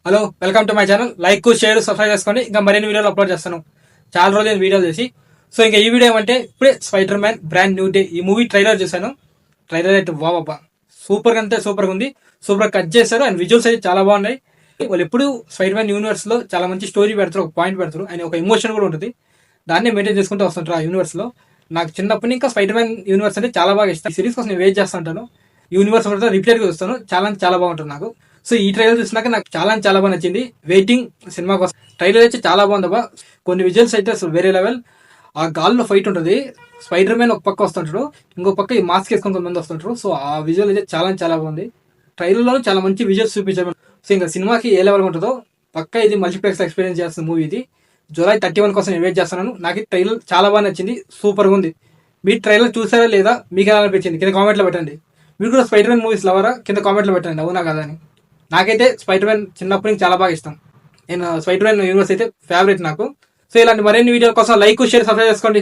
Hello, welcome to my channel. Like, share, subscribe చేసుకోండి. ఇంకా మరిన్ని వీడియోలు అప్లోడ్ చేస్తాను. చాలా రోజులు వీడియోలు చేసి. సో ఇంకా ఈ వీడియో ఏమంటే ఇప్పుడే spider man brand new day ఈ మూవీ ట్రైలర్ చూశాను. ట్రైలర్ అయితే బాబా సూపర్గా, అంటే సూపర్గా ఉంది. సూపర్ కట్ చేశారు అండ్ విజువల్స్ అయితే చాలా బాగున్నాయి. వాళ్ళు ఎప్పుడు స్పైడర్ మ్యాన్ యూనివర్స్ లో చాలా మంచి స్టోరీ పెడతారు, ఒక పాయింట్ పెడతారు అండ్ ఒక ఎమోషన్ కూడా ఉంటుంది. దాన్ని మెయింటైన్ చేసుకుంటూ వస్తుంటారు ఆ యూనివర్స్ లో. నాకు చిన్నప్పటి ఇంకా స్పైడర్ మ్యాన్ యూనివర్స్ అంటే చాలా బాగా ఇష్టం. ఈ సిరీస్ కోసం నేను వెయిట్ చేస్తుంటాను. యూనివర్స్ రిపీటెడ్ గా చూస్తాను. చాలా బాగుంటుంది నాకు. సో ఈ ట్రైలర్ చూసినాక నాకు చాలా బాగా నచ్చింది. వెయిటింగ్ సినిమా కోసం. ట్రైలర్ అయితే చాలా బాగుందబ్బా. కొన్ని విజువల్స్ అయితే అసలు వేరే లెవెల్. ఆ గాల్లో ఫైట్ ఉంటుంది. స్పైడర్ మ్యాన్ ఒక పక్క వస్తుంటాడు, ఇంకో పక్క ఈ మాస్క్ వేసుకొని కొంతమంది వస్తుంటారు. సో ఆ విజువల్ అయితే చాలా బాగుంది. ట్రైలర్లో చాలా మంచి విజువల్స్ చూపించారు. సో ఇంకా సినిమాకి ఏ లెవెల్ ఉంటుందో పక్క ఇది మల్టీప్లెక్స్ ఎక్స్పీరియన్స్ చేస్తున్న మూవీ ఇది. జూలై 31 కోసం నేను వెయిట్ చేస్తున్నాను. నాకు ట్రైలర్ చాలా బాగా నచ్చింది, సూపర్గా ఉంది. మీ ట్రైలర్ చూసారా లేదా, మీకు ఎలా అనిపించింది కింద కామెంట్లో పెట్టండి. మీరు కూడా స్పైడర్ మ్యాన్ మూవీస్ లవరా, కింద కామెంట్లో పెట్టండి అవునా కదా అని. నాకైతే స్పైడర్ మ్యాన్ చిన్నప్పటి నుంచి చాలా బాగా ఇష్టం. నేను స్పైడర్ మ్యాన్ యూనివర్స్ అయితే ఫేవరెట్ నాకు. సో ఇలాంటి మరిన్ని వీడియోల కోసం లైక్, షేర్, సబ్స్క్రైబ్ చేసుకోండి.